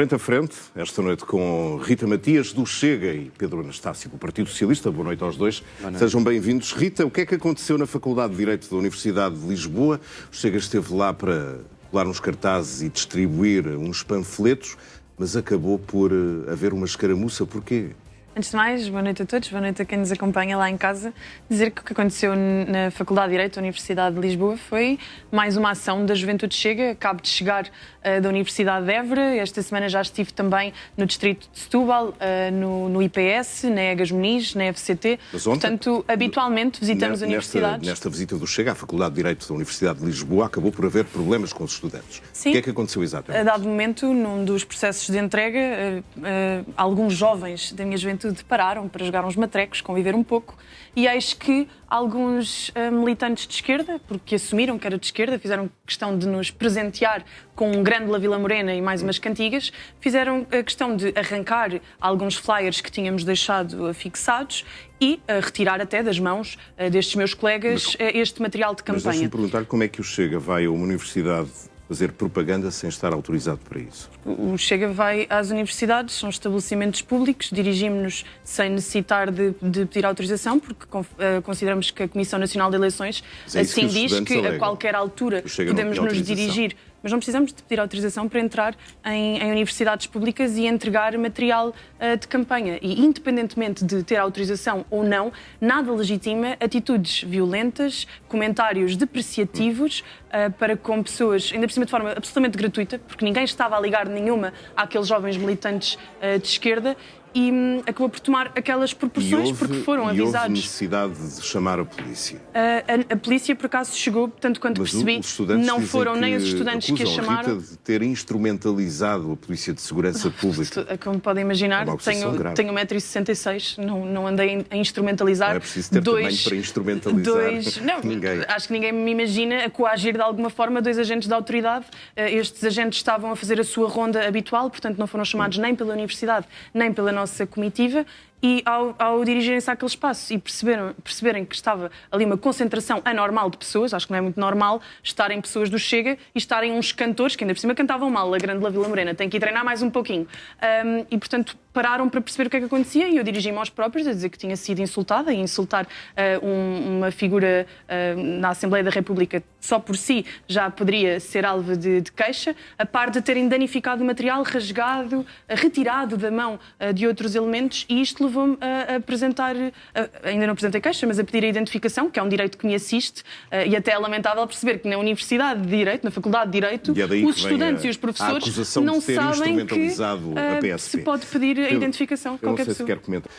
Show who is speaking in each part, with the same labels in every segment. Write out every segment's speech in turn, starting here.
Speaker 1: Frente a frente, esta noite com Rita Matias, do Chega, e Pedro Anastácio, do Partido Socialista. Boa noite aos dois. Sejam bem-vindos. Rita, o que é que aconteceu na Faculdade de Direito da Universidade de Lisboa? O Chega esteve lá para colar uns cartazes e distribuir uns panfletos, mas acabou por haver uma escaramuça. Porquê?
Speaker 2: Antes de mais, boa noite a todos, boa noite a quem nos acompanha lá em casa. Dizer que o que aconteceu na Faculdade de Direito da Universidade de Lisboa foi mais uma ação da Juventude Chega. Acabo de chegar da Universidade de Évora. Esta semana já estive também no Distrito de Setúbal, no IPS, na Egas Muniz, na FCT.
Speaker 1: Mas ontem,
Speaker 2: portanto, habitualmente visitamos universidades.
Speaker 1: Nesta visita do Chega à Faculdade de Direito da Universidade de Lisboa, acabou por haver problemas com os estudantes.
Speaker 2: Sim.
Speaker 1: O que é que aconteceu exatamente?
Speaker 2: A dado momento, num dos processos de entrega, alguns jovens da minha juventude pararam para jogar uns matrecos, conviver um pouco, e eis que alguns militantes de esquerda, porque assumiram que era de esquerda, fizeram questão de nos presentear com um grande La Vila Morena e mais umas cantigas, fizeram a questão de arrancar alguns flyers que tínhamos deixado fixados e retirar até das mãos destes meus colegas este material de campanha.
Speaker 1: Mas deixa-me perguntar como é que o Chega vai a uma universidade fazer propaganda sem estar autorizado para isso?
Speaker 2: O Chega vai às universidades, são estabelecimentos públicos, dirigimos-nos sem necessitar de pedir autorização, porque consideramos que a Comissão Nacional de Eleições assim diz que a qualquer altura podemos nos dirigir. Mas não precisamos de pedir autorização para entrar em universidades públicas e entregar material de campanha. E, independentemente de ter autorização ou não, nada legitima atitudes violentas, comentários depreciativos para com pessoas, ainda por cima de forma absolutamente gratuita, porque ninguém estava a ligar nenhuma àqueles jovens militantes de esquerda, e acabou por tomar aquelas proporções porque foram avisados.
Speaker 1: Houve necessidade de chamar a polícia?
Speaker 2: A polícia, por acaso, chegou, tanto quanto percebi, não foram nem os estudantes que a chamaram.
Speaker 1: Rita de ter instrumentalizado a Polícia de Segurança Pública.
Speaker 2: Como podem imaginar, tenho 1,66 m, não andei a instrumentalizar.
Speaker 1: Não é preciso ter tamanho para instrumentalizar ninguém.
Speaker 2: Acho que ninguém me imagina a coagir de alguma forma dois agentes da autoridade. Estes agentes estavam a fazer a sua ronda habitual, portanto não foram chamados nem pela universidade, nem pela nossa comitiva, e ao dirigirem-se àquele espaço e perceberem que estava ali uma concentração anormal de pessoas, acho que não é muito normal estarem pessoas do Chega e estarem uns cantores, que ainda por cima cantavam mal, a grande La Vila Morena, tem que ir treinar mais um pouquinho. E, portanto, pararam para perceber o que é que acontecia, e eu dirigi-me aos próprios a dizer que tinha sido insultada, e insultar uma figura na Assembleia da República só por si já poderia ser alvo de queixa, a par de terem danificado o material, rasgado, retirado da mão de outros elementos, e isto levou-me a apresentar, ainda não apresentei queixa, mas a pedir a identificação, que é um direito que me assiste, e até é lamentável perceber que na Universidade de Direito, na Faculdade de Direito, os estudantes e os professores não sabem que se pode pedir a identificação de qualquer pessoa.
Speaker 1: Quer comentar.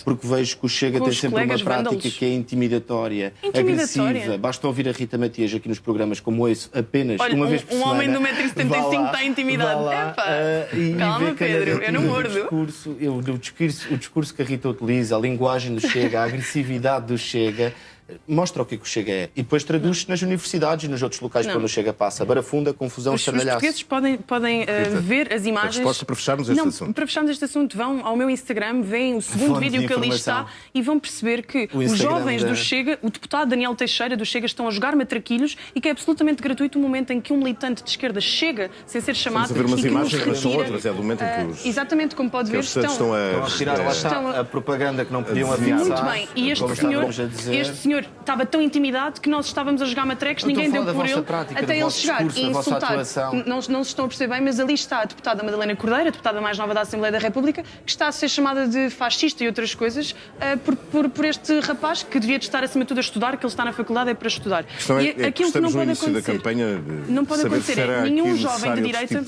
Speaker 3: Porque vejo que o Chega tem sempre uma prática que é intimidatória, agressiva. Basta ouvir a Rita Matias aqui nos programas como esse, apenas uma vez por semana.
Speaker 2: Um homem de 1,75 m está intimidado. Calma, Pedro, eu não mordo.
Speaker 3: O discurso que a Rita utiliza, a linguagem do Chega, a agressividade do Chega, mostra o que o Chega é. E depois traduz-se nas universidades e nos outros locais quando o Chega passa. Barafunda, confusão, estardalhaço.
Speaker 2: Os portugueses podem ver as imagens.
Speaker 1: A resposta para fecharmos este assunto.
Speaker 2: Para fecharmos este assunto, vão ao meu Instagram, veem o segundo vídeo que ali está e vão perceber que os jovens do Chega, o deputado Daniel Teixeira do Chega, estão a jogar matraquilhos e que é absolutamente gratuito o momento em que um militante de esquerda chega sem ser chamado.
Speaker 1: Vamos a ver umas
Speaker 2: e que
Speaker 1: imagens, mas são outras. É do momento em que os...
Speaker 2: Exatamente, como pode ver,
Speaker 1: estão
Speaker 3: a retirar a propaganda que não podiam ameaçar.
Speaker 2: Muito bem. E este senhor estava tão intimidado que nós estávamos a jogar matrecos, ninguém deu por ele, até ele chegar e insultar. Não se estão a perceber bem, mas ali está a deputada Madalena Cordeiro, a deputada mais nova da Assembleia da República, que está a ser chamada de fascista e outras coisas por este rapaz que devia de estar acima de tudo a estudar, que ele está na faculdade é para estudar.
Speaker 1: E aquilo que não pode acontecer,
Speaker 2: não pode acontecer é nenhum jovem de direita.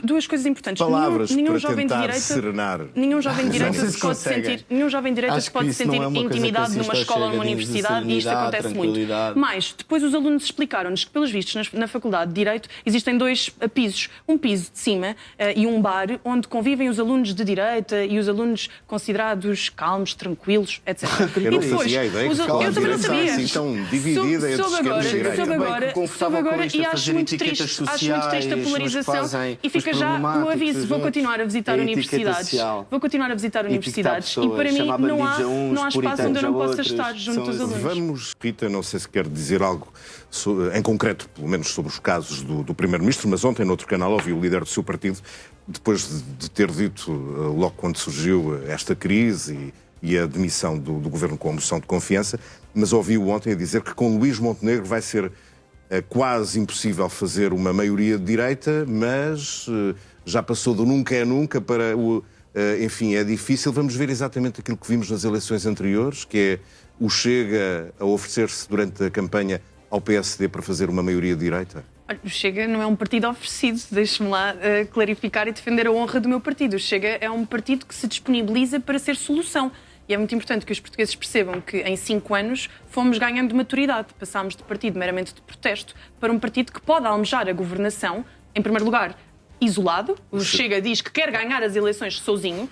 Speaker 2: Duas coisas importantes. Nenhum jovem de direita. Nenhum jovem de direita se pode sentir. Nenhum jovem de direita se pode sentir intimidado numa escola ou numa universidade, e isto acontece muito. Mas depois os alunos explicaram-nos que, pelos vistos, na Faculdade de Direito existem dois pisos. Um piso de cima e um bar onde convivem os alunos de Direita e os alunos considerados calmos, tranquilos, etc.
Speaker 1: Eu não fazia a ideia que
Speaker 2: eu também não sabia.
Speaker 1: Assim, tão dividida entre esquerda e direita.
Speaker 2: Soube agora e acho muito triste a polarização. E fica já o aviso. Vou continuar a visitar universidades. Vou continuar a visitar universidades e para mim não há espaço onde eu não possa estar junto aos alunos.
Speaker 1: Vamos, Rita, não sei se quer dizer algo em concreto, pelo menos sobre os casos do Primeiro-Ministro, mas ontem, noutro canal, ouvi o líder do seu partido, depois de ter dito, logo quando surgiu esta crise e a demissão do governo com a moção de confiança, mas ouvi-o ontem a dizer que com Luís Montenegro vai ser quase impossível fazer uma maioria de direita, mas já passou do nunca é nunca para o... enfim, é difícil. Vamos ver exatamente aquilo que vimos nas eleições anteriores, que é o Chega a oferecer-se durante a campanha ao PSD para fazer uma maioria de direita?
Speaker 2: Olha, o Chega não é um partido oferecido, deixe-me lá clarificar e defender a honra do meu partido. O Chega é um partido que se disponibiliza para ser solução. E é muito importante que os portugueses percebam que em 5 anos fomos ganhando maturidade. Passámos de partido meramente de protesto para um partido que pode almejar a governação, em primeiro lugar, isolado. O Chega diz que quer ganhar as eleições sozinho,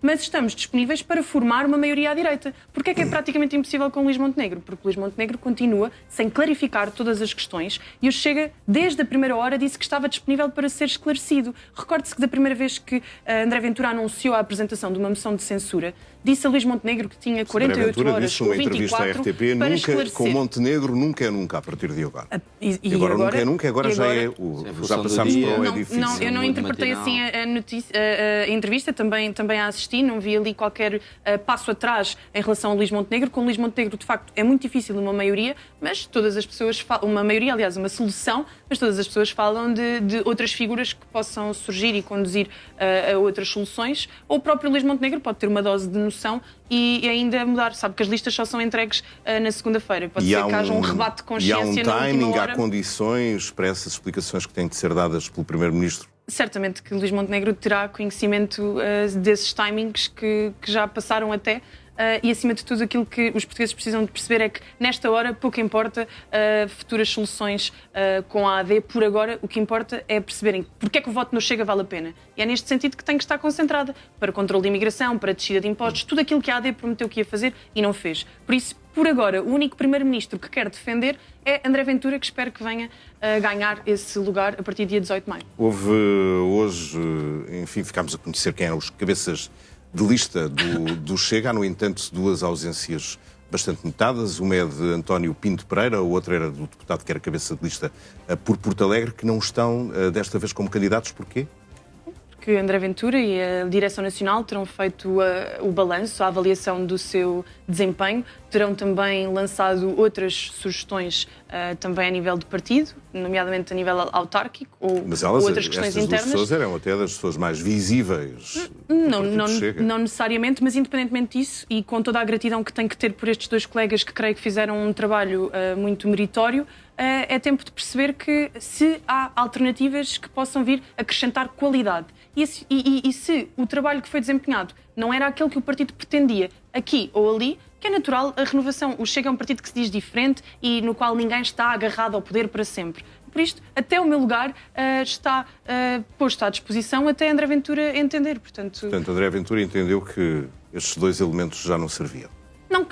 Speaker 2: mas estamos disponíveis para formar uma maioria à direita. Porquê é que é praticamente impossível com Luís Montenegro? Porque Luís Montenegro continua sem clarificar todas as questões e o Chega, desde a primeira hora, disse que estava disponível para ser esclarecido. Recorde-se que da primeira vez que André Ventura anunciou a apresentação de uma moção de censura, disse a Luís Montenegro que tinha 48 horas ou 24
Speaker 1: RTP,
Speaker 2: para
Speaker 1: nunca,
Speaker 2: esclarecer.
Speaker 1: com Montenegro nunca é nunca, a partir de agora.
Speaker 2: E
Speaker 1: agora nunca é nunca, agora já é já passámos para o é difícil.
Speaker 2: Não, eu não interpretei assim a entrevista, também a assisti, não vi ali qualquer passo atrás em relação a Luís Montenegro. Com Luís Montenegro, de facto, é muito difícil uma maioria, mas todas as pessoas falam, uma maioria, aliás, uma solução, mas todas as pessoas falam de outras figuras que possam surgir e conduzir a outras soluções. Ou o próprio Luís Montenegro pode ter uma dose de noção e ainda mudar. Sabe que as listas só são entregues na segunda-feira. Pode ser que haja um rebate de consciência na última hora.
Speaker 1: E há um timing, há condições para essas explicações que têm de ser dadas pelo Primeiro-Ministro?
Speaker 2: Certamente que Luís Montenegro terá conhecimento desses timings que já passaram até. E, acima de tudo, aquilo que os portugueses precisam de perceber é que, nesta hora, pouco importa futuras soluções com a AD. Por agora, o que importa é perceberem porque é que o voto no Chega vale a pena. E é neste sentido que tem que estar concentrada para controle de imigração, para descida de impostos, tudo aquilo que a AD prometeu que ia fazer e não fez. Por isso, por agora, o único Primeiro-Ministro que quer defender é André Ventura, que espero que venha ganhar esse lugar a partir do dia 18 de maio.
Speaker 1: Houve hoje, enfim, ficámos a conhecer quem eram os cabeças de lista do Chega. Há, no entanto, 2 ausências bastante notadas. Uma é de António Pinto Pereira, a outra era do deputado que era cabeça de lista por Porto Alegre, que não estão desta vez como candidatos. Porquê?
Speaker 2: Que André Ventura e a Direção Nacional terão feito o balanço, a avaliação do seu desempenho, terão também lançado outras sugestões também a nível do partido, nomeadamente a nível autárquico ou outras questões internas. Mas
Speaker 1: estas pessoas eram até das pessoas mais visíveis
Speaker 2: não necessariamente, mas independentemente disso e com toda a gratidão que tenho que ter por estes 2 colegas que creio que fizeram um trabalho muito meritório, é tempo de perceber que se há alternativas que possam vir acrescentar qualidade. E se o trabalho que foi desempenhado não era aquele que o partido pretendia, aqui ou ali, que é natural a renovação. O Chega é um partido que se diz diferente e no qual ninguém está agarrado ao poder para sempre. Por isto, até o meu lugar está posto à disposição até André Ventura entender. Portanto,
Speaker 1: André Ventura entendeu que estes 2 elementos já não serviam.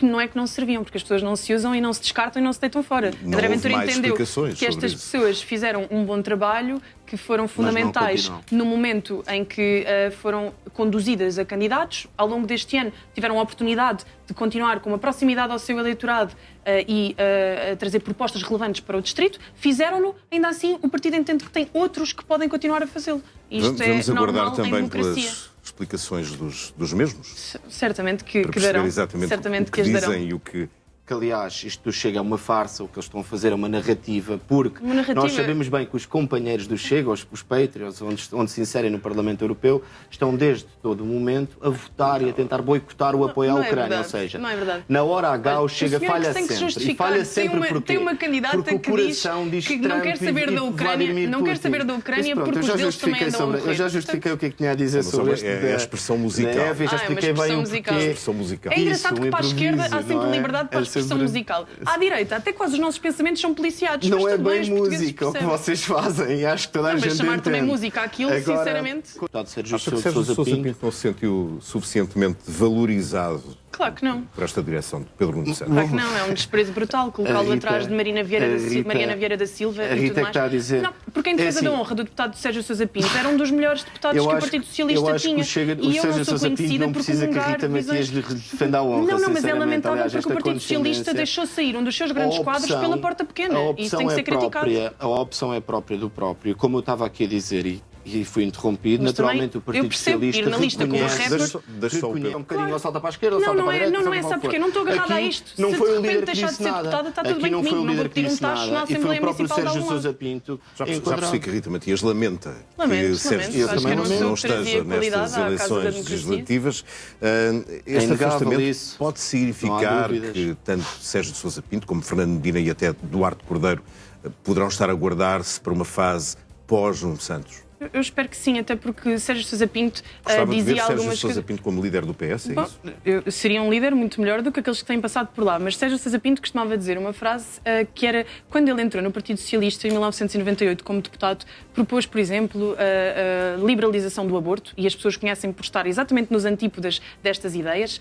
Speaker 2: Não é que não serviam, porque as pessoas não se usam e não se descartam e não se deitam fora. André Ventura entendeu que estas pessoas fizeram um bom trabalho, que foram fundamentais no momento em que foram conduzidas a candidatos. Ao longo deste ano tiveram a oportunidade de continuar com uma proximidade ao seu eleitorado e a trazer propostas relevantes para o distrito. Fizeram-no, ainda assim o partido entende que tem outros que podem continuar a fazê-lo. Isto
Speaker 1: Vamos
Speaker 2: é
Speaker 1: aguardar
Speaker 2: normal
Speaker 1: também
Speaker 2: em democracia.
Speaker 1: Pelas explicações dos mesmos?
Speaker 2: Certamente que
Speaker 1: para
Speaker 2: darão.
Speaker 1: Exatamente
Speaker 2: Certamente
Speaker 1: o que
Speaker 2: as darão.
Speaker 1: dizem e o que...
Speaker 3: Que, aliás, isto Chega é uma farsa, o que eles estão a fazer é uma narrativa, porque nós sabemos bem que os companheiros do Chega, os Patriots, onde se inserem no Parlamento Europeu, estão desde todo o momento a votar e a tentar boicotar o apoio à Ucrânia. Ou seja, na hora H o Chega falha sempre. E falha sempre
Speaker 2: tem uma candidata que diz que não quer saber da Ucrânia, porque os deles também andam a morrer.
Speaker 3: Eu já justifiquei o que é que tinha a dizer sobre isto.
Speaker 1: É a expressão musical.
Speaker 3: Já expliquei bem o porquê.
Speaker 2: É engraçado que para a esquerda há sempre liberdade para a expressão musical. À direita, até quase os nossos pensamentos são policiados.
Speaker 3: Não é bem música o que vocês fazem. Acho que toda a gente entende.
Speaker 2: Mas chamar também música àquilo, sinceramente...
Speaker 1: Acho que Sérgio Sousa Pinto não se sentiu suficientemente valorizado
Speaker 2: Claro que não.
Speaker 1: por esta direção de Pedro Nuno Santos?
Speaker 2: Claro que não, é um desprezo brutal colocá-lo atrás de Mariana Vieira da Silva e tudo mais.
Speaker 3: Está a dizer...
Speaker 2: Não, porque em defesa da honra do deputado Sérgio Sousa Pinto era um dos melhores deputados que o Partido Socialista tinha.
Speaker 3: O Sérgio Sousa Pinto não precisa que a Rita Matias lhe defenda a honra.
Speaker 2: Não, mas é lamentável porque o Partido Socialista deixou sair um dos seus grandes quadros pela porta pequena. E isso tem que ser criticado.
Speaker 3: A opção é própria do próprio. Como eu estava aqui a dizer, e fui interrompido,
Speaker 2: mas
Speaker 3: naturalmente o Partido Socialista
Speaker 2: ir na lista com o
Speaker 3: reconhece um bocadinho ao salta para a esquerda, ao salta para a direita.
Speaker 2: Não é só porque eu não estou agarrada a isto.
Speaker 3: Não foi o líder que
Speaker 2: deixar de
Speaker 3: disse
Speaker 2: ser
Speaker 3: nada.
Speaker 2: deputada, está tudo bem
Speaker 3: Não foi o
Speaker 2: comigo,
Speaker 3: líder que disse nada. E foi o próprio Sérgio Sousa Pinto.
Speaker 1: Já percebi que a Rita Matias lamenta que Sérgio
Speaker 2: Lamento.
Speaker 1: Sousa Pinto não esteja nestas eleições legislativas. Este afastamento pode significar que tanto Sérgio Sousa Pinto como Fernando Medina e até Duarte Cordeiro poderão estar a guardar-se para uma fase pós-Nuno Santos?
Speaker 2: Eu espero que sim, até porque Sérgio Sousa Pinto
Speaker 1: Gostava
Speaker 2: dizia
Speaker 1: de ver
Speaker 2: algumas
Speaker 1: Sérgio Sousa Pinto como líder do PS, é isso?
Speaker 2: Seria um líder muito melhor do que aqueles que têm passado por lá, mas Sérgio Sousa Pinto costumava dizer uma frase que era, quando ele entrou no Partido Socialista em 1998 como deputado, propôs, por exemplo, a liberalização do aborto, e as pessoas conhecem por estar exatamente nos antípodas destas ideias,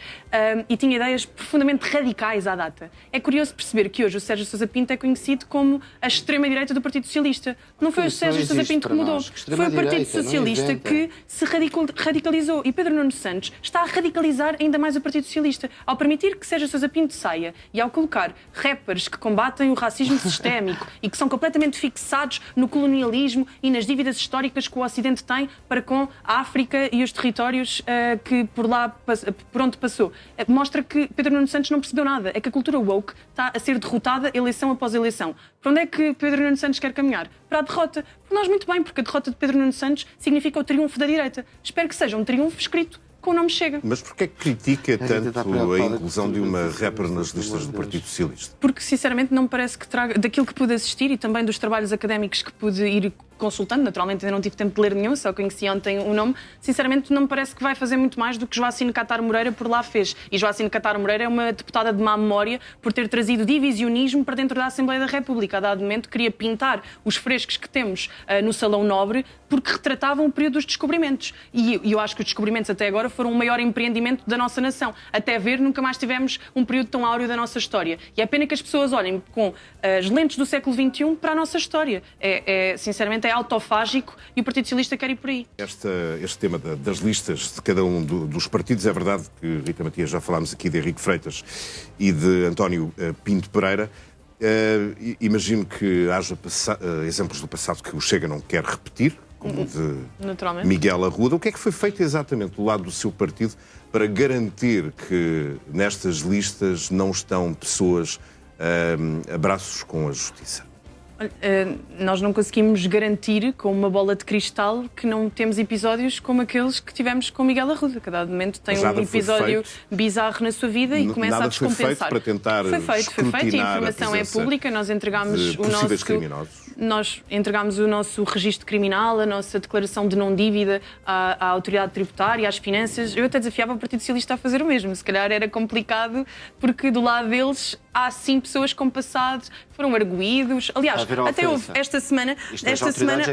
Speaker 2: e tinha ideias profundamente radicais à data. É curioso perceber que hoje o Sérgio Sousa Pinto é conhecido como a extrema-direita do Partido Socialista. Não foi o Sérgio Sousa Pinto que mudou, foi o Partido Socialista que se radicalizou. E Pedro Nuno Santos está a radicalizar ainda mais o Partido Socialista, ao permitir que Sérgio Sousa Pinto saia e ao colocar rappers que combatem o racismo sistémico e que são completamente fixados no colonialismo e nas dívidas históricas que o Ocidente tem para com a África e os territórios que por onde passou. Mostra que Pedro Nuno Santos não percebeu nada. É que a cultura woke está a ser derrotada eleição após eleição. Para onde é que Pedro Nuno Santos quer caminhar? Para a derrota. Por nós muito bem, porque a derrota de Pedro Nuno Santos significa o triunfo da direita. Espero que seja um triunfo escrito com o nome Chega.
Speaker 1: Mas porquê é que critica tanto a inclusão de uma rapper nas listas do Partido Socialista?
Speaker 2: Porque, sinceramente, não me parece que traga, daquilo que pude assistir e também dos trabalhos académicos que pude ir consultando, naturalmente ainda não tive tempo de ler nenhum, só conheci ontem o nome, sinceramente não me parece que vai fazer muito mais do que Joacine Catar Moreira por lá fez. E Joacine Catar Moreira é uma deputada de má memória por ter trazido divisionismo para dentro da Assembleia da República. A dado momento queria pintar os frescos que temos no Salão Nobre porque retratavam o período dos descobrimentos. E eu acho que os descobrimentos até agora foram o maior empreendimento da nossa nação. Até ver, nunca mais tivemos um período tão áureo da nossa história. E é pena que as pessoas olhem com as lentes do século XXI para a nossa história. Sinceramente, é autofágico e o Partido Socialista quer ir por aí.
Speaker 1: Este tema das listas de cada um dos partidos, é verdade que, Rita Matias, já falámos aqui de Henrique Freitas e de António Pinto Pereira. Imagino que haja exemplos do passado que o Chega não quer repetir, como de Miguel Arruda. O que é que foi feito exatamente do lado do seu partido para garantir que nestas listas não estão pessoas a braços com a justiça?
Speaker 2: Nós não conseguimos garantir com uma bola de cristal que não temos episódios como aqueles que tivemos com Miguel Arruda. Cada momento tem um episódio bizarro na sua vida e começa a descompensar.
Speaker 1: Foi feito para tentar
Speaker 2: foi feito. A informação é pública. Nós entregámos o nosso registro criminal, a nossa declaração de não dívida à autoridade tributária, às finanças. Eu até desafiava o Partido Socialista a fazer o mesmo. Se calhar era complicado porque do lado deles há sim pessoas com passados que foram arguídos. Aliás, até houve esta semana,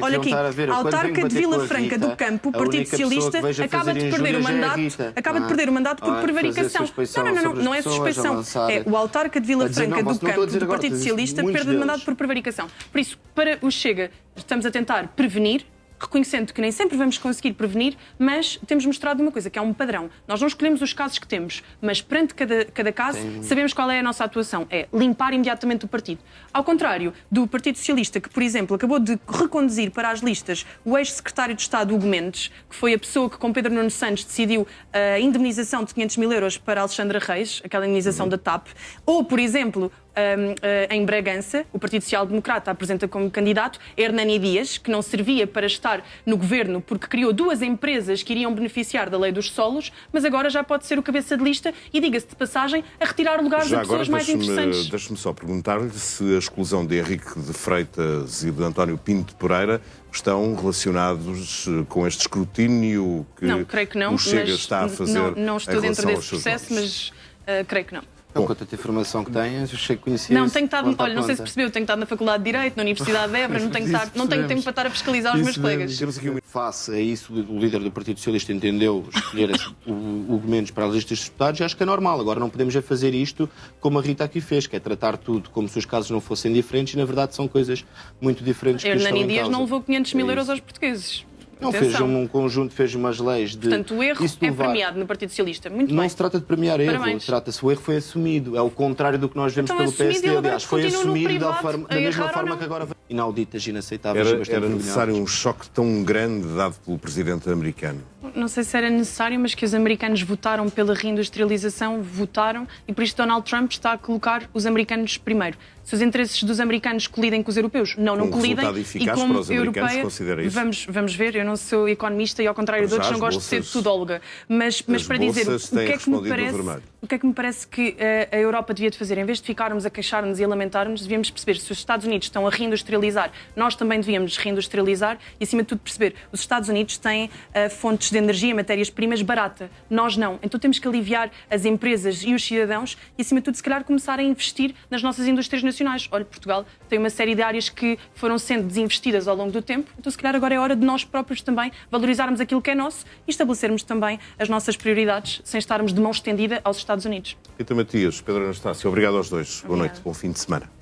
Speaker 2: olha aqui, a autarca de Vila Franca do Campo, o Partido Socialista acaba de perder o mandato por prevaricação. Não é suspeição. É o autarca de Vila Franca do Campo do Partido Socialista perde o mandato por prevaricação. Por isso, para o Chega, estamos a tentar prevenir, reconhecendo que nem sempre vamos conseguir prevenir, mas temos mostrado uma coisa, que é um padrão. Nós não escolhemos os casos que temos, mas perante cada caso sabemos qual é a nossa atuação. É limpar imediatamente o partido. Ao contrário do Partido Socialista, que, por exemplo, acabou de reconduzir para as listas o ex-secretário de Estado, Hugo Mendes, que foi a pessoa que, com Pedro Nuno Santos, decidiu a indemnização de 500 mil euros para Alexandra Reis, aquela indemnização da TAP, ou, por exemplo, em Bragança, o Partido Social Democrata apresenta como candidato Hernani Dias, que não servia para estar no governo porque criou 2 empresas que iriam beneficiar da lei dos solos, mas agora já pode ser o cabeça de lista e, diga-se de passagem, a retirar lugares a pessoas mais interessantes.
Speaker 1: Deixe-me só perguntar-lhe se a exclusão de Henrique de Freitas e de António Pinto Pereira estão relacionados com este escrutínio que
Speaker 2: não, creio que não,
Speaker 1: o Chega está a fazer.
Speaker 2: Não estou dentro desse processo, mas creio que não.
Speaker 3: Então, com tanta informação que tens, eu achei que conhecia.
Speaker 2: Não, tenho estado, olha, não sei se percebeu, tenho estado na Faculdade de Direito, na Universidade de Évora, não tenho tempo para estar a fiscalizar os meus colegas.
Speaker 3: Face a isso, o líder do Partido Socialista entendeu escolher o Hugo Mendes para a lista dos deputados, e acho que é normal. Agora não podemos fazer isto como a Rita aqui fez, que é tratar tudo como se os casos não fossem diferentes, e na verdade são coisas muito diferentes que estão em
Speaker 2: Hernani Dias
Speaker 3: causa.
Speaker 2: não levou 500 mil euros aos portugueses.
Speaker 3: Não, fez um conjunto, fez umas leis de...
Speaker 2: Portanto, o erro é premiado no Partido Socialista. Muito
Speaker 3: não
Speaker 2: bem.
Speaker 3: se trata de premiar erro, trata-se o erro foi assumido. É o contrário do que nós vemos
Speaker 2: Então,
Speaker 3: pelo
Speaker 2: assumido,
Speaker 3: PSD.
Speaker 2: ele agora
Speaker 3: Aliás, foi
Speaker 2: continua no
Speaker 3: assumido da
Speaker 2: privado,
Speaker 3: mesma
Speaker 2: errar
Speaker 3: forma
Speaker 2: ou
Speaker 3: que
Speaker 2: não?
Speaker 3: agora inauditas, inaceitáveis.
Speaker 1: Era necessário um choque tão grande dado pelo presidente americano.
Speaker 2: Não sei se era necessário, mas que os americanos votaram pela reindustrialização, votaram, e por isso Donald Trump está a colocar os americanos primeiro. Se os interesses dos americanos colidem com os europeus, não colidem.
Speaker 1: Resultado eficaz para os americanos, considera isso?
Speaker 2: Vamos ver, eu não sou economista e ao contrário de outros não gosto de ser tudóloga. Mas para dizer o que é que me parece que a Europa devia de fazer, em vez de ficarmos a queixar-nos e a lamentar-nos, devíamos perceber se os Estados Unidos estão a reindustrializar, nós também devíamos reindustrializar e, acima de tudo, perceber os Estados Unidos têm fontes de energia, matérias-primas barata. Nós não. Então temos que aliviar as empresas e os cidadãos e, acima de tudo, se calhar começar a investir nas nossas indústrias nacionais. Olha, Portugal tem uma série de áreas que foram sendo desinvestidas ao longo do tempo, então se calhar agora é hora de nós próprios também valorizarmos aquilo que é nosso e estabelecermos também as nossas prioridades sem estarmos de mão estendida aos Estados Unidos.
Speaker 1: Rita Matias, Pedro Anastácio, obrigado aos dois. Boa noite, bom fim de semana.